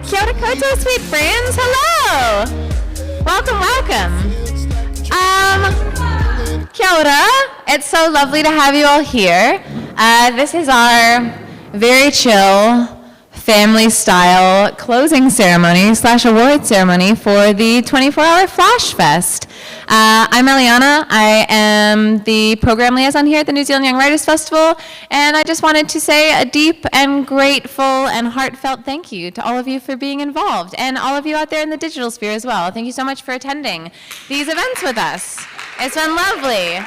Kia ora koutou, sweet friends. Hello. Welcome. Kia ora. It's so lovely to have you all here. This is our very chill, family-style closing ceremony / award ceremony for the 24-hour Flash Fest. I'm Eliana. I am the program liaison here at the New Zealand Young Writers Festival, and I just wanted to say a deep and grateful and heartfelt thank you to all of you for being involved, and all of you out there in the digital sphere as well. Thank you so much for attending these events with us. It's been lovely. Yay!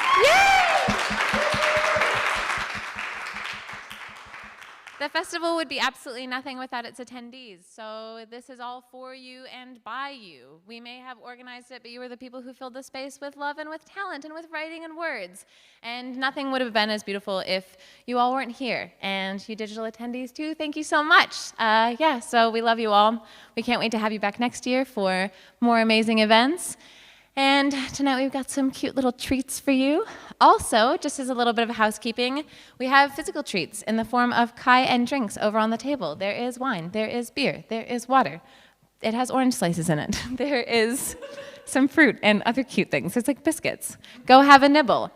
The festival would be absolutely nothing without its attendees, so this is all for you and by you. We may have organized it, but you were the people who filled the space with love and with talent and with writing and words. And nothing would have been as beautiful if you all weren't here. And you digital attendees too, thank you so much. So we love you all. We can't wait to have you back next year for more amazing events. And tonight we've got some cute little treats for you. Also, just as a little bit of housekeeping, we have physical treats in the form of kai and drinks over on the table. There is wine, there is beer, there is water. It has orange slices in it. There is some fruit and other cute things. There's like biscuits. Go have a nibble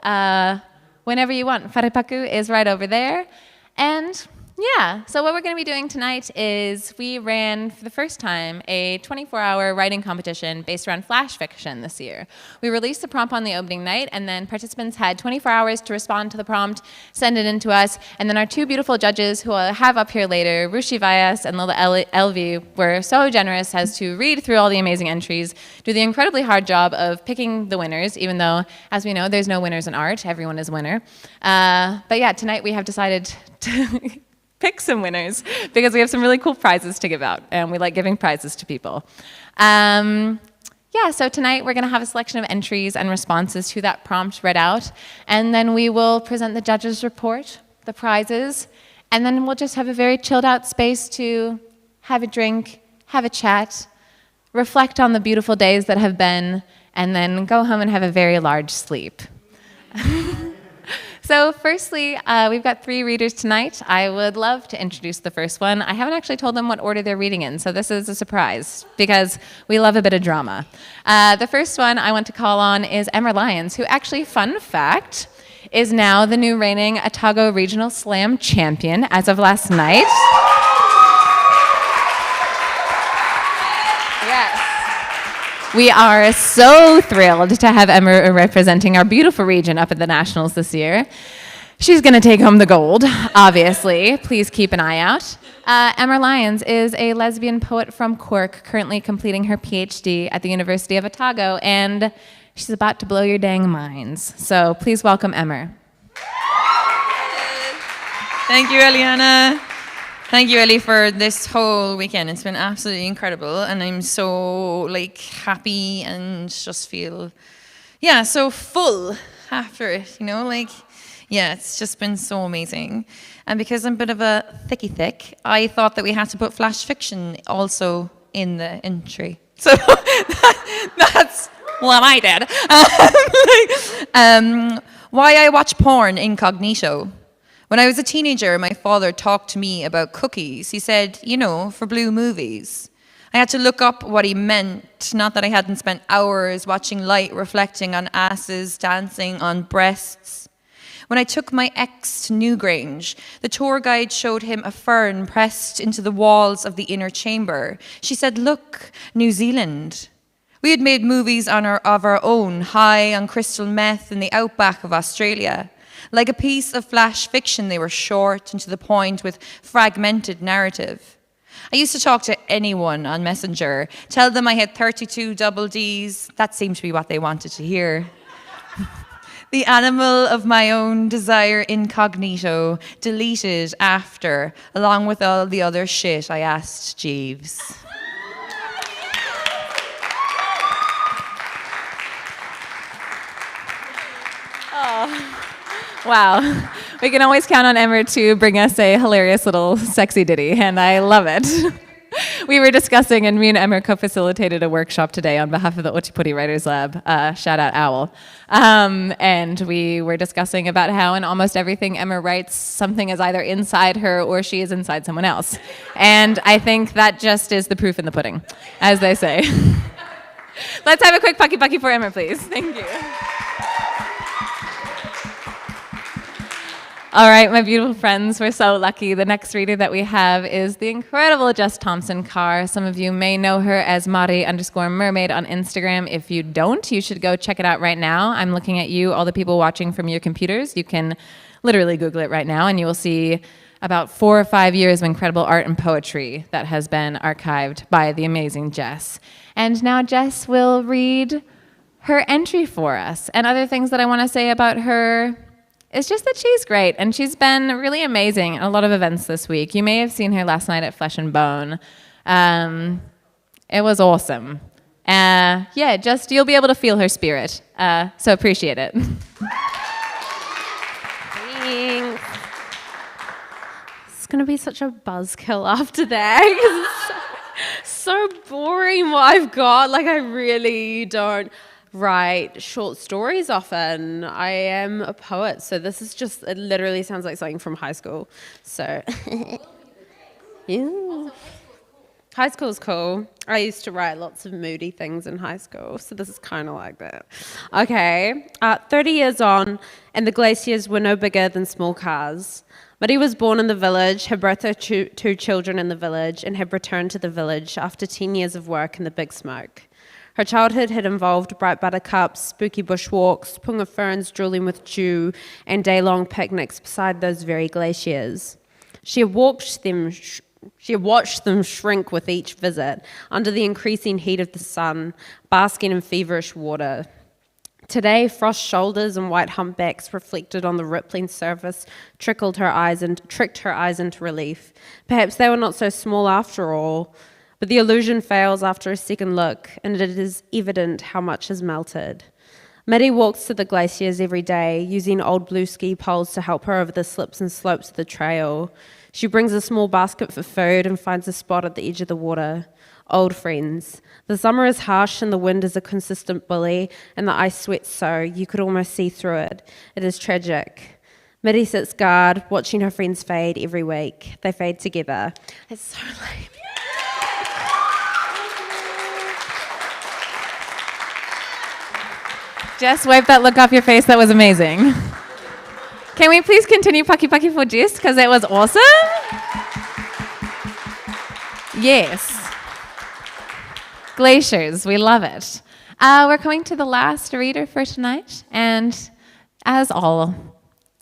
whenever you want. Wharepaku is right over there. And yeah, so what we're going to be doing tonight is we ran for the first time a 24-hour writing competition based around flash fiction this year. We released the prompt on the opening night, and then participants had 24 hours to respond to the prompt, send it in to us, and then our two beautiful judges, who I'll have up here later, Rushi Vyas and Lola Elvy, were so generous as to read through all the amazing entries, do the incredibly hard job of picking the winners, even though, as we know, there's no winners in art. Everyone is a winner. But yeah, tonight we have decided to pick some winners because we have some really cool prizes to give out, and we like giving prizes to people. So tonight we're going to have a selection of entries and responses to that prompt read out, and then we will present the judges' report, the prizes, and then we'll just have a very chilled out space to have a drink, have a chat, reflect on the beautiful days that have been, and then go home and have a very large sleep. So firstly, we've got 3 readers tonight. I would love to introduce the first one. I haven't actually told them what order they're reading in, so this is a surprise because we love a bit of drama. The first one I want to call on is Emma Lyons, who actually, fun fact, is now the new reigning Otago Regional Slam champion as of last night. Yes. We are so thrilled to have Emma representing our beautiful region up at the Nationals this year. She's going to take home the gold, obviously. Please keep an eye out. Emma Lyons is a lesbian poet from Cork, currently completing her PhD at the University of Otago, and she's about to blow your dang minds. So please welcome Emma. Thank you, Eliana. Thank you, Ellie, for this whole weekend. It's been absolutely incredible, and I'm so happy and just feel, so full after it. It's just been so amazing. And because I'm a bit of a thick, I thought that we had to put flash fiction also in the entry. So that's what I did. Why I watch porn incognito. When I was a teenager, my father talked to me about cookies. He said, for blue movies. I had to look up what he meant, not that I hadn't spent hours watching light reflecting on asses, dancing on breasts. When I took my ex to Newgrange, the tour guide showed him a fern pressed into the walls of the inner chamber. She said, "Look, New Zealand." We had made movies of our own, high on crystal meth in the outback of Australia. Like a piece of flash fiction, they were short and to the point with fragmented narrative. I used to talk to anyone on Messenger, tell them I had 32 double Ds. That seemed to be what they wanted to hear. The animal of my own desire incognito, deleted after, along with all the other shit I asked Jeeves. Oh. Wow. We can always count on Emma to bring us a hilarious little sexy ditty, and I love it. we were discussing, and me and Emma co-facilitated a workshop today on behalf of the Otipuri Writers Lab, shout out Owl. And we were discussing about how in almost everything Emma writes, something is either inside her or she is inside someone else. And I think that just is the proof in the pudding, as they say. Let's have a quick Pucky Pucky for Emma, please. Thank you. All right, my beautiful friends, we're so lucky. The next reader that we have is the incredible Jess Thompson-Carr. Some of you may know her as Mari_mermaid on Instagram. If you don't, you should go check it out right now. I'm looking at you, all the people watching from your computers. You can literally Google it right now, and you will see about 4 or 5 years of incredible art and poetry that has been archived by the amazing Jess. And now Jess will read her entry for us. And other things that I want to say about her, it's just that she's great, and she's been really amazing at a lot of events this week. You may have seen her last night at Flesh and Bone. It was awesome. Yeah, just you'll be able to feel her spirit, so appreciate it. Thanks. It's going to be such a buzzkill after that, 'cause it's so boring what I've got. Like, I really don't write short stories often. I am a poet, so this is just, it literally sounds like something from high school. So, yeah. High school's cool. I used to write lots of moody things in high school, so this is kind of like that. Okay, 30 years on, and the glaciers were no bigger than small cars. Marie was born in the village, had birthed her two children in the village, and had returned to the village after 10 years of work in the big smoke. Her childhood had involved bright buttercups, spooky bushwalks, punga ferns drooling with dew, and day-long picnics beside those very glaciers. She had watched them shrink with each visit, under the increasing heat of the sun, basking in feverish water. Today, frost shoulders and white humpbacks reflected on the rippling surface tricked her eyes into relief. Perhaps they were not so small after all. But the illusion fails after a second look, and it is evident how much has melted. Maddie walks to the glaciers every day, using old blue ski poles to help her over the slips and slopes of the trail. She brings a small basket for food and finds a spot at the edge of the water. Old friends. The summer is harsh and the wind is a consistent bully, and the ice sweats so you could almost see through it. It is tragic. Maddie sits guard, watching her friends fade every week. They fade together. It's so lame. Jess, wipe that look off your face. That was amazing. Can we please continue Pucky Pucky for Jess, because it was awesome? Yes. Glaciers, we love it. We're coming to the last reader for tonight, and as all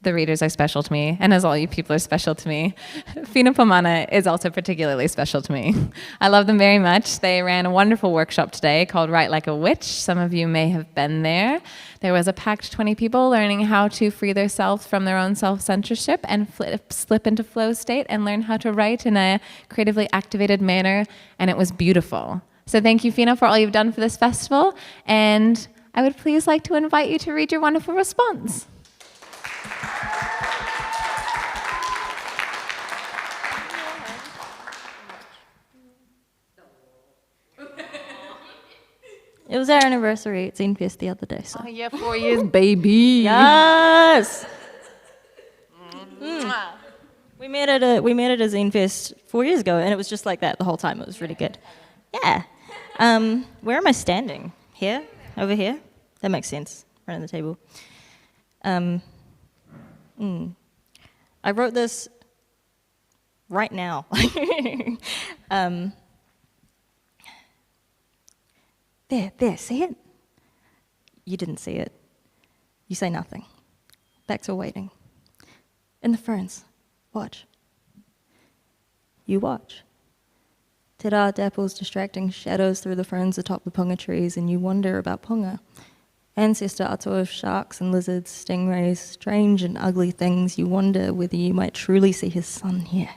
the readers are special to me, and as all you people are special to me, Fina Pomana is also particularly special to me. I love them very much. They ran a wonderful workshop today called Write Like a Witch. Some of you may have been there. There was a packed 20 people learning how to free themselves from their own self-censorship and slip into flow state and learn how to write in a creatively activated manner, and it was beautiful. So thank you, Fina, for all you've done for this festival, and I would please like to invite you to read your wonderful response. It was our anniversary at ZYWF the other day. So. Oh yeah, 4 years, baby. Yes. We met at a ZYWF 4 years ago, and it was just like that the whole time. It was really good. Yeah. Where am I standing? Here? Over here? That makes sense. Right on the table. I wrote this right now. There, see it? You didn't see it. You say nothing. Backs are waiting. In the ferns, watch. You watch. Te rā dapples distracting shadows through the ferns atop the punga trees, and you wonder about punga. Ancestor ato of sharks and lizards, stingrays, strange and ugly things. You wonder whether you might truly see his son here.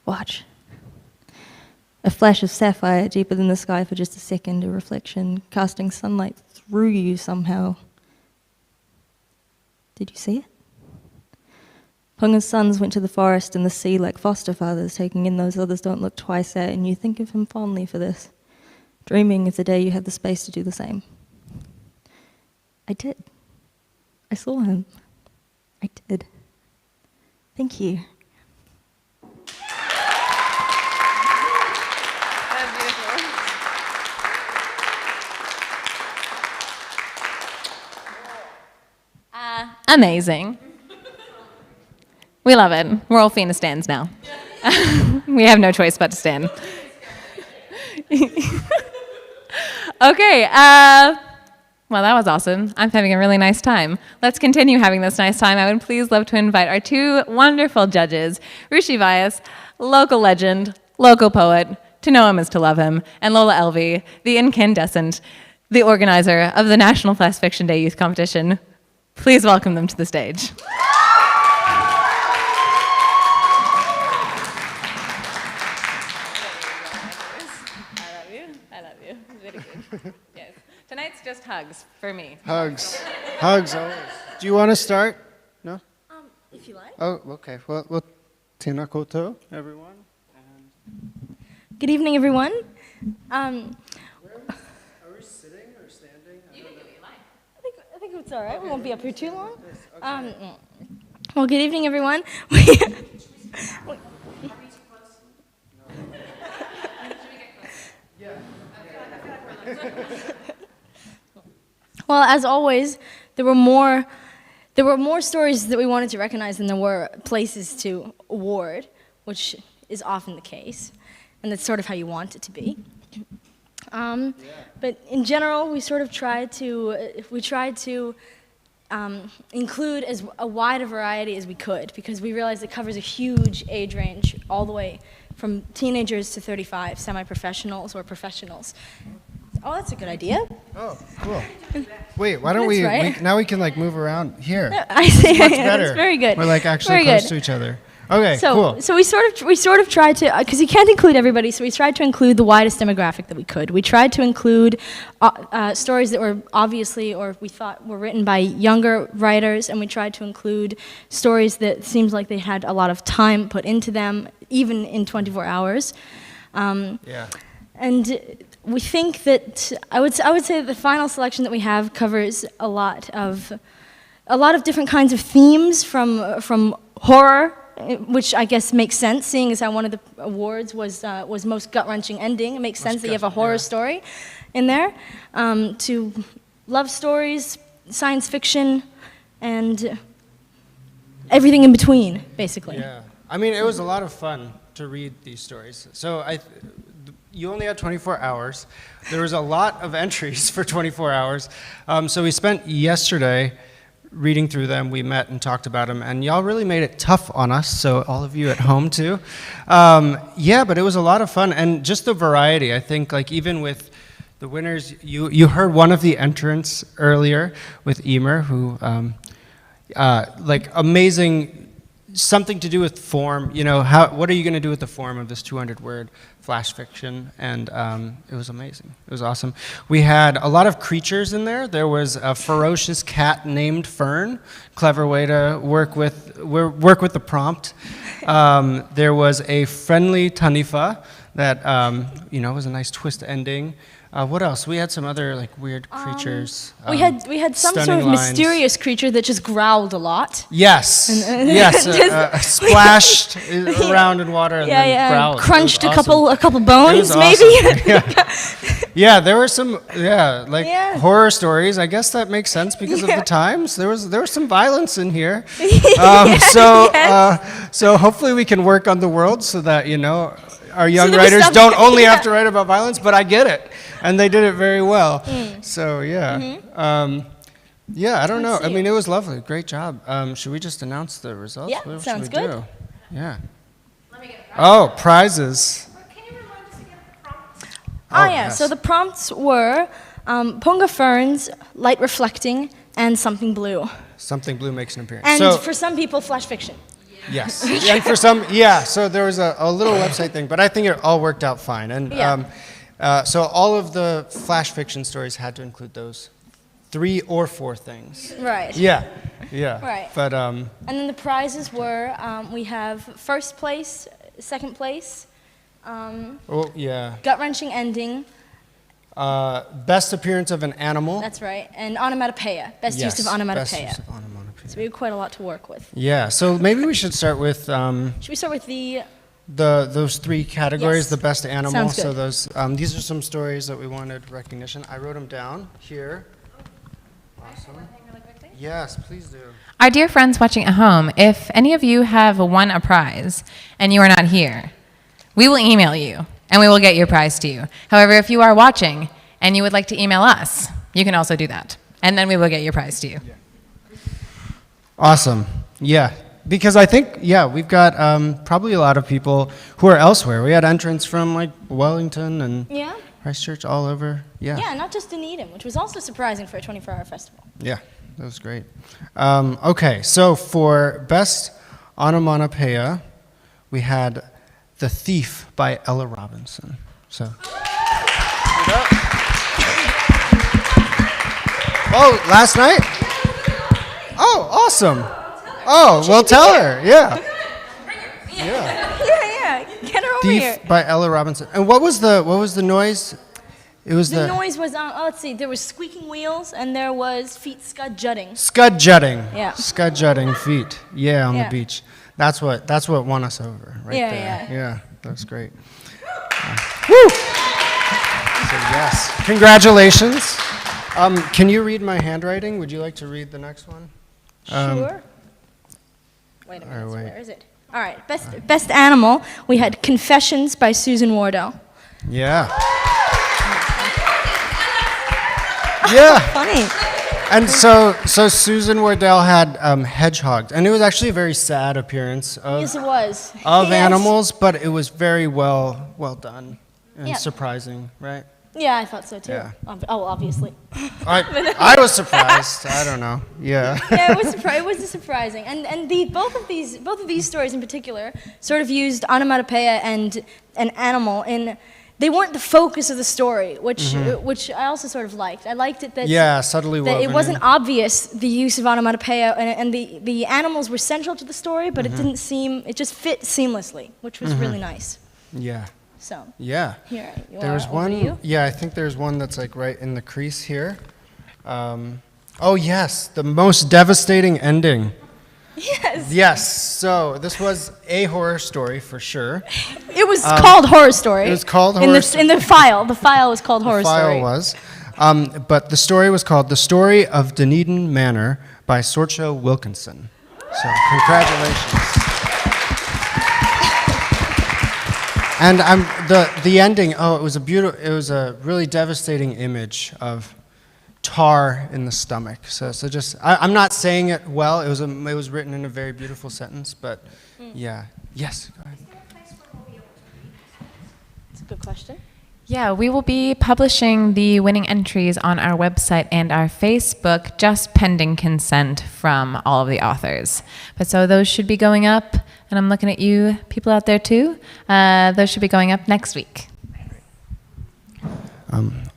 Watch. A flash of sapphire deeper than the sky for just a second, a reflection, casting sunlight through you somehow. Did you see it? Punga's sons went to the forest and the sea like foster fathers, taking in those others don't look twice at, and you think of him fondly for this, dreaming of the day you had the space to do the same. I did. I saw him. I did. Thank you. That's beautiful. Amazing. We love it. We're all Fina stands now. We have no choice but to stand. Okay. Well, that was awesome. I'm having a really nice time. Let's continue having this nice time. I would please love to invite our two wonderful judges, Rushi Vyas, local legend, local poet, to know him is to love him, and Lola Elvy, the incandescent, the organizer of the National Flash Fiction Day Youth Competition. Please welcome them to the stage. I love you. Very good. Yes. Tonight's just hugs for me. Hugs. Hugs always. Do you want to start? No? If you like. Oh, okay. Well, tēnā koutou, everyone. Good evening, everyone. Are we sitting or standing? You can do what you like. I think it's all right. We won't be up here too long. Well, good evening, everyone. Well, as always, there were more stories that we wanted to recognize than there were places to award, which is often the case, and that's sort of how you want it to be. But in general, we sort of tried to include as a wide a variety as we could, because we realized it covers a huge age range, all the way from teenagers to 35, semi-professionals or professionals. Oh, that's a good idea. Oh, cool. Wait, why don't That's right. now we can like move around here. I see. Much better. That's very good. We're like actually Very close good. to each other. Okay, So, cool. so we sort of tried to, because you can't include everybody, so we tried to include the widest demographic that we could. We tried to include stories that were obviously, or we thought were written by younger writers, and we tried to include stories that seems like they had a lot of time put into them, even in 24 hours. Yeah. And we think that I would say that the final selection that we have covers a lot of different kinds of themes, from horror, which I guess makes sense, seeing as how one of the awards was most gut-wrenching ending. It makes sense that you have a horror story in there, to love stories, science fiction, and everything in between, basically. Yeah. I mean, it was a lot of fun to read these stories. So you only had 24 hours. There was a lot of entries for 24 hours. So we spent yesterday reading through them. We met and talked about them, and y'all really made it tough on us, so all of you at home too. Yeah, but it was a lot of fun, and just the variety. I think like even with the winners, you heard one of the entrants earlier with Emer, who like amazing, something to do with form. You know, what are you going to do with the form of this 200-word flash fiction? And it was amazing. It was awesome. We had a lot of creatures in there. There was a ferocious cat named Fern. Clever way to work with the prompt. There was a friendly Tanifa that was a nice twist ending. What else? We had some other like weird creatures. We had some sort of mysterious creature that just growled a lot. Yes, yes, splashed around in water and then growled. Crunched awesome. a couple bones, Awesome. maybe. Yeah, there were some horror stories. I guess that makes sense because of the times. There was some violence in here. So hopefully we can work on the world so that our young writers don't only have to write about violence, but I get it. And they did it very well. So, yeah. I don't know. I mean, it was lovely. Great job. Should we just announce the results? Yeah, what sounds should we good. do? Yeah. Let me get a prize. Oh, prizes. Can you remind us again of the prompts? Yes. So the prompts were Punga Ferns, Light Reflecting, and Something Blue. Something Blue makes an appearance. And So, for some people, Flash Fiction. yes. And for some, so there was a little website thing, but I think it all worked out fine. And so all of the flash fiction stories had to include those 3 or 4 things. Right. Yeah, yeah. Right. But And then the prizes were, we have first place, second place, oh yeah. gut-wrenching ending, Best appearance of an animal. that's right, and onomatopoeia, best use of onomatopoeia. Best use of onomatopoeia. So we have quite a lot to work with. Yeah. So maybe we should start with Should we start with the, those 3 categories. Yes. The best animal. Sounds good. So those these are some stories that we wanted recognition. I wrote them down here. Awesome. Yes, please do. Our dear friends watching at home, if any of you have won a prize and you are not here, we will email you and we will get your prize to you. However, if you are watching and you would like to email us, you can also do that. And then we will get your prize to you. Awesome. Yeah. Because I think, we've got probably a lot of people who are elsewhere. We had entrants from like Wellington and yeah? Christchurch all over. Yeah. Yeah, not just Dunedin, which was also surprising for a 24-hour festival. Yeah, that was great. Okay, so for best onomatopoeia, we had The Thief by Ella Robinson. So. Oh, last night? Oh, awesome. Oh, well, tell her. Yeah. Yeah. Yeah, get her over here. Thief by Ella Robinson. And what was the noise? It was The noise was, let's see, there was squeaking wheels and there was feet scud jutting. Scud jutting. Yeah. Scud jutting feet. Yeah, on Yeah. the beach. That's what won us over right Yeah, there. yeah. Yeah, that's great. Woo! So yes, congratulations. Can you read my handwriting? Would you like to read the next one? Sure. Wait a minute, wait. where is it? All right, best animal, we had Confessions by Susan Wardell. Yeah. Yeah. Funny. And so Susan Wardell had hedgehogs, and it was actually a very sad appearance Yes, it was. of Yes. animals, but it was very well done and Yeah. surprising, right? Yeah, I thought so too. Yeah. Oh, obviously. I was surprised. I don't know. Yeah. Yeah, it was surprising, and both of these stories in particular sort of used onomatopoeia and an animal in. They weren't the focus of the story, which I also sort of liked. I liked it that Subtly that woven it wasn't in. obvious the use of onomatopoeia, and the animals were central to the story, but it didn't seem it just fit seamlessly, which was really nice. Yeah. So Yeah. here, you There was over one. to you. Yeah, I think there's one that's like right in the crease here. Oh yes, the most devastating ending. Yes. Yes. So this was a horror story for sure. It was called Horror Story. it was called in Horror the, Story. in the file. The file was called Horror File Story. was. But the story was called The Story of Dunedin Manor by Sorcho Wilkinson. So congratulations. And the ending. Oh, it was a really devastating image of tar in the stomach. So just I'm not saying it well. It was written in a very beautiful sentence, but yeah. Yes. Go ahead. That's a good question. Yeah, we will be publishing the winning entries on our website and our Facebook, just pending consent from all of the authors. But so those should be going up, and I'm looking at you people out there too. Those should be going up next week.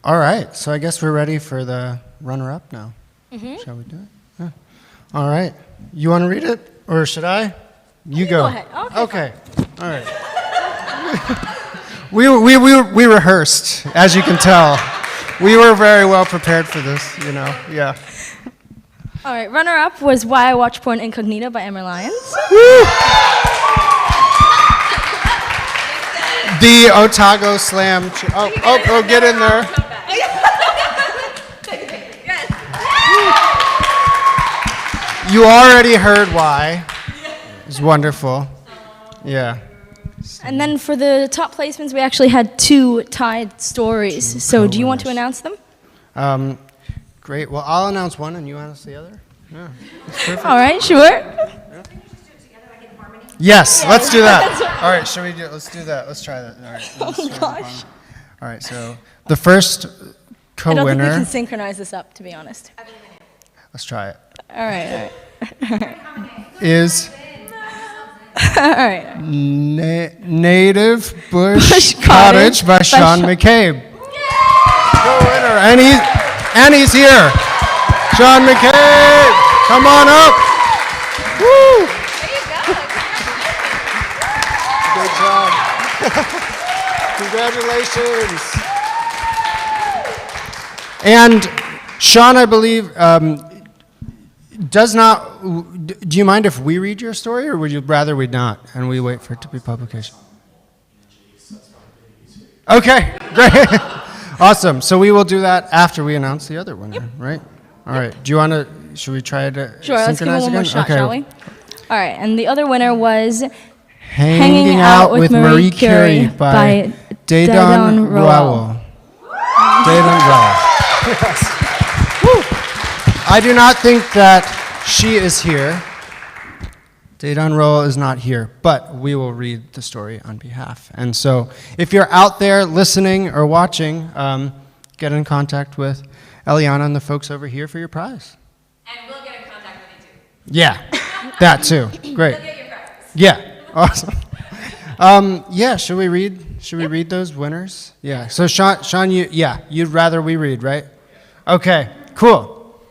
All right, so I guess we're ready for the runner-up now. Shall we do it? Yeah. All right. You want to read it, or should I? You go. go ahead. Okay, All right. We rehearsed, as you can tell. We were very well prepared for this, Yeah. All right, runner-up was Why I Watch Porn Incognito by Emma Lyons. The Otago Slam. Oh, get in there. You already heard why. It's wonderful. Yeah. And then for the top placements, we actually had 2 tied stories. So do you want to announce them? Great. Well, I'll announce one and you announce the other. Yeah. That's perfect. All right, sure. Yes, let's do that. All right, let's do that. Let's try that. All right. Oh, gosh. All right, so the first I don't think we co-winner. can synchronize this up, to be honest. Let's try it. All right. Is All right. Native Bush Bush Cottage by Sean Sean- McCabe. Co-winner, and he's here. Sean McCabe, come on up. Woo. Good job. Congratulations. And Sean, I believe, does not, do you mind if we read your story, or would you rather we not, and we wait for it to be publication? Okay, great. Awesome. So we will do that after we announce the other winner, right? All right. Do you want to, should we try to Sure, let's give it synchronize one more again? shot, Okay. shall we? All right, and the other winner was Hanging Out with Marie Curie by Dedan Rowell. Dedan Rowell. I do not think that she is here. Dedan Rowell is not here, but we will read the story on behalf. And so if you're out there listening or watching, get in contact with Eliana and the folks over here for your prize. And we'll get in contact with you too. Yeah, that too. Great. You'll get your prize. Yeah, awesome. Yeah, should we read those winners? Yeah. So Sean, you'd rather we read, right? Okay, cool.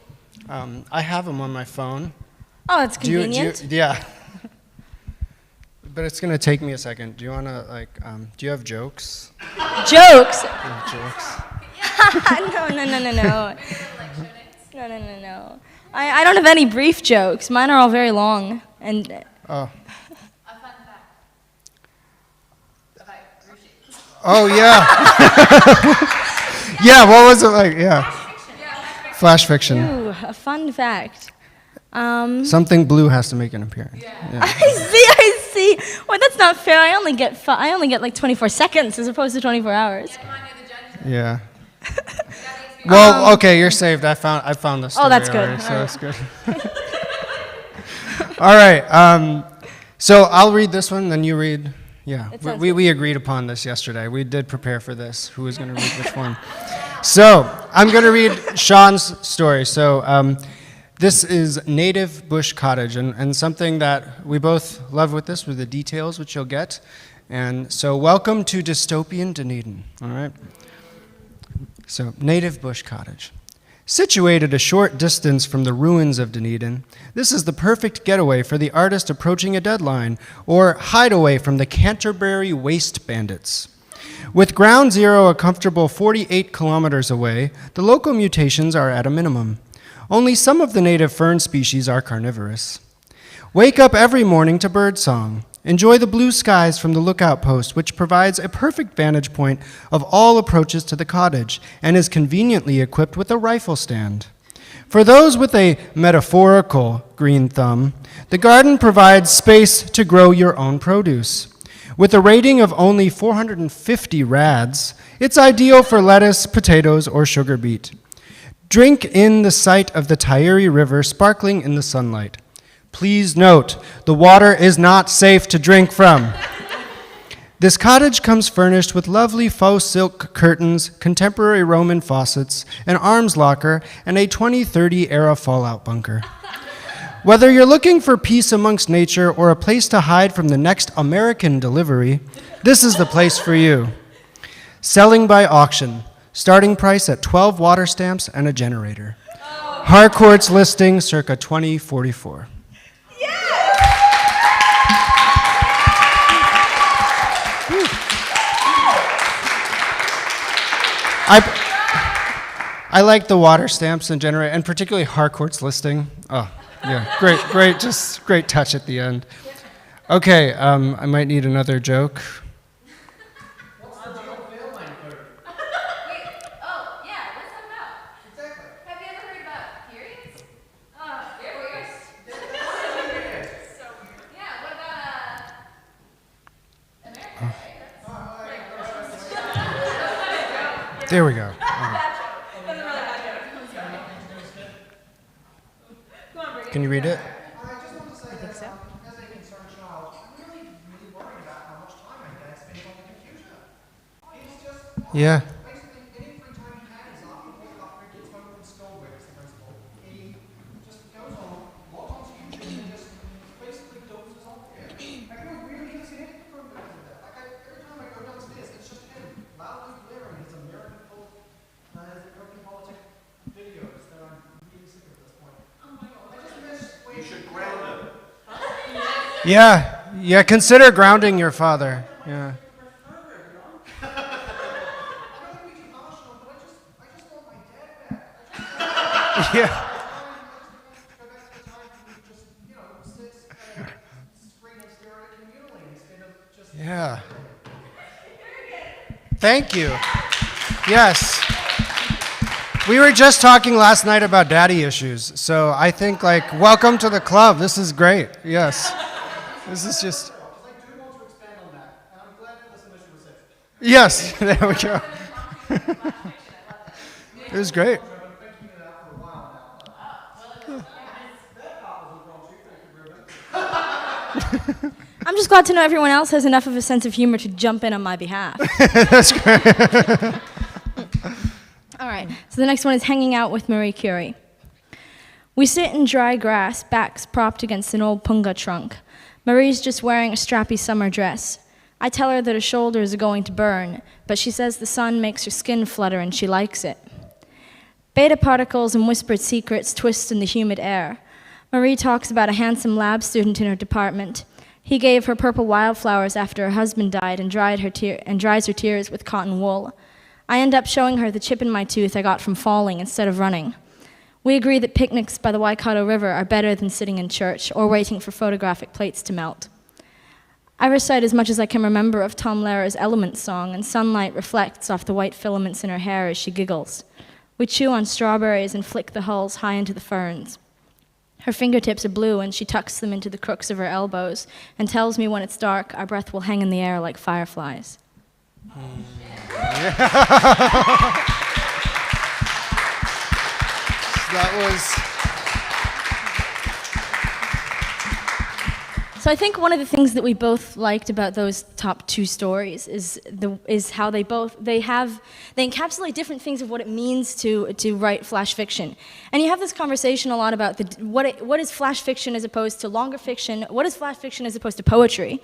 I have them on my phone. Oh, that's convenient. Yeah. But it's gonna take me a second. Do you wanna do you have jokes? Jokes? You have jokes? No. No. I don't have any brief jokes. Mine are all very long. And Oh. A fun fact about Rushi. Oh yeah. Yeah. What was it like? Yeah. Flash fiction. ooh, a fun fact. Something blue has to make an appearance. Yeah. I see. Well, that's not fair. I only get like 24 seconds as opposed to 24 hours. Come on, you're the judge. Yeah. Well, okay, you're saved. I found the story. Oh, that's good. already, so All that's good. All right. So I'll read this one, then you read. Yeah. It sounds We agreed upon this yesterday. We did prepare for this. Who was going to read which one? So I'm going to read Sean's story. So this is Native Bush Cottage, and something that we both love with this were the details, which you'll get. And so welcome to dystopian Dunedin. All right. So, Native Bush Cottage. Situated a short distance from the ruins of Dunedin, this is the perfect getaway for the artist approaching a deadline, or hideaway from the Canterbury waste bandits. With ground zero a comfortable 48 kilometers away, the local mutations are at a minimum. Only some of the native fern species are carnivorous. Wake up every morning to birdsong. Enjoy the blue skies from the lookout post, which provides a perfect vantage point of all approaches to the cottage and is conveniently equipped with a rifle stand. For those with a metaphorical green thumb, the garden provides space to grow your own produce. With a rating of only 450 rads, it's ideal for lettuce, potatoes, or sugar beet. Drink in the sight of the Tairi River sparkling in the sunlight. Please note, the water is not safe to drink from. This cottage comes furnished with lovely faux silk curtains, contemporary Roman faucets, an arms locker, and a 2030 era fallout bunker. Whether you're looking for peace amongst nature or a place to hide from the next American delivery, this is the place for you. Selling by auction, starting price at 12 water stamps and a generator. Harcourt's listing circa 2044. I like the water stamps and generator, and particularly Harcourt's listing. Oh, yeah, great, just great touch at the end. Okay, I might need another joke. Oh, yeah, what's that about? Exactly. Have you ever heard about periods? Periods. So weird. Yeah, what about, America, There we go. Can you read it? Yeah. Yeah, consider grounding your father. Yeah. Yeah. Yeah. Thank you. Yes. We were just talking last night about daddy issues, so I think, like, welcome to the club. This is great. Yes. This is just... Yes, there we go. It was great. I'm just glad to know everyone else has enough of a sense of humor to jump in on my behalf. That's great. All right, so the next one is hanging out with Marie Curie. We sit in dry grass, backs propped against an old punga trunk. Marie's just wearing a strappy summer dress. I tell her that her shoulders are going to burn, but she says the sun makes her skin flutter and she likes it. Beta particles and whispered secrets twist in the humid air. Marie talks about a handsome lab student in her department. He gave her purple wildflowers after her husband died and dries her tears with cotton wool. I end up showing her the chip in my tooth I got from falling instead of running. We agree that picnics by the Waikato River are better than sitting in church or waiting for photographic plates to melt. I recite as much as I can remember of Tom Lehrer's Elements song, and sunlight reflects off the white filaments in her hair as she giggles. We chew on strawberries and flick the hulls high into the ferns. Her fingertips are blue, and she tucks them into the crooks of her elbows and tells me when it's dark, our breath will hang in the air like fireflies. That was... So I think one of the things that we both liked about those top two stories is how they encapsulate different things of what it means to write flash fiction. And you have this conversation a lot about what is flash fiction as opposed to longer fiction, what is flash fiction as opposed to poetry.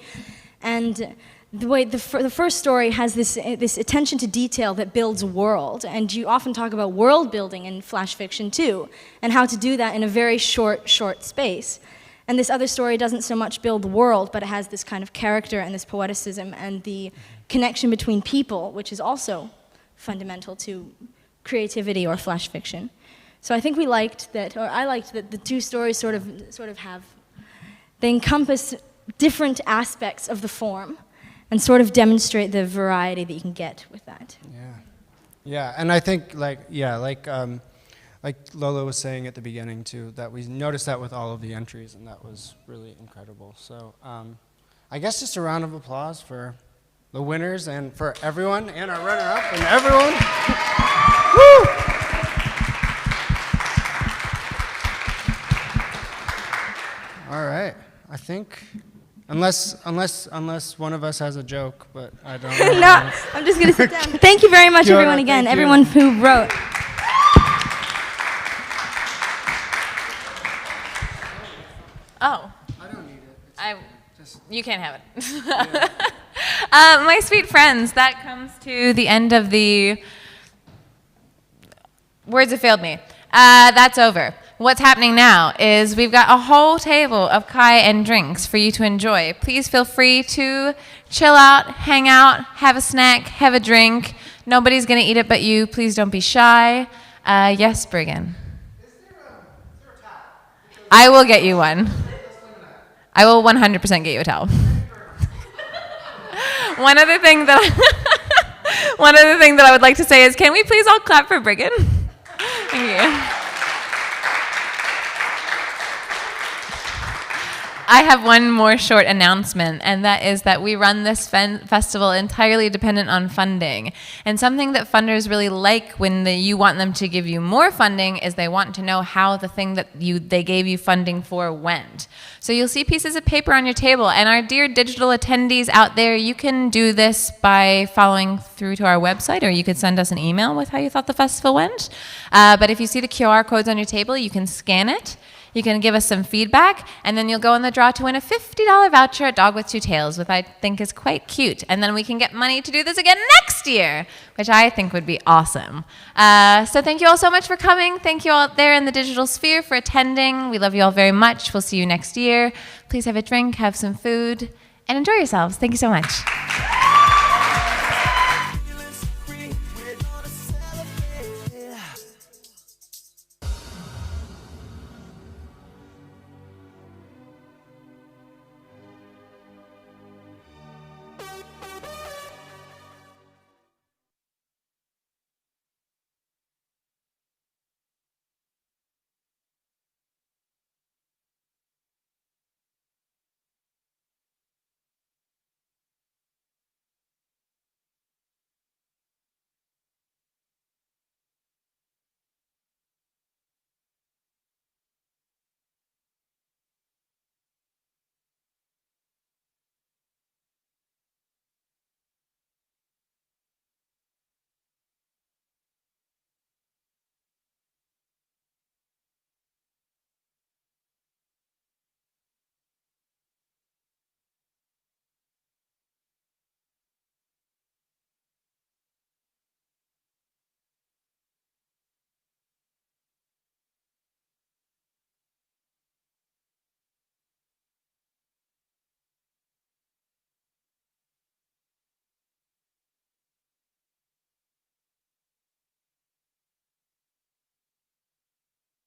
And the way the first story has this attention to detail that builds a world, and you often talk about world building in flash fiction too, and how to do that in a very short space. And this other story doesn't so much build the world, but it has this kind of character and this poeticism and the connection between people, which is also fundamental to creativity or flash fiction. So I think I liked that the two stories sort of have, they encompass different aspects of the form and sort of demonstrate the variety that you can get with that. Yeah, and I think like Lola was saying at the beginning too, that we noticed that with all of the entries, and that was really incredible. So I guess just a round of applause for the winners and for everyone, and our runner-up and everyone. Woo! All right, I think, unless one of us has a joke, but I don't know. No, I'm just going to sit down. Thank you very much, everyone, again, everyone who wrote. Oh. I don't need it. You can't have it. Yeah. My sweet friends, that comes to the end of the... Words have failed me. That's over. What's happening now is we've got a whole table of kai and drinks for you to enjoy. Please feel free to chill out, hang out, have a snack, have a drink. Nobody's going to eat it but you. Please don't be shy. Yes, Brigham. Is there a towel? I will get you one. I will 100% get you a towel. One other thing that I would like to say is, can we please all clap for Brigham? Thank you. I have one more short announcement, and that is that we run this festival entirely dependent on funding. And something that funders really like when you want them to give you more funding is they want to know how the thing that they gave you funding for went. So you'll see pieces of paper on your table, and our dear digital attendees out there, you can do this by following through to our website, or you could send us an email with how you thought the festival went. But if you see the QR codes on your table, you can scan it. You can give us some feedback, and then you'll go in the draw to win a $50 voucher at Dog with Two Tails, which I think is quite cute. And then we can get money to do this again next year, which I think would be awesome. So thank you all so much for coming. Thank you all out there in the digital sphere for attending. We love you all very much. We'll see you next year. Please have a drink, have some food, and enjoy yourselves. Thank you so much.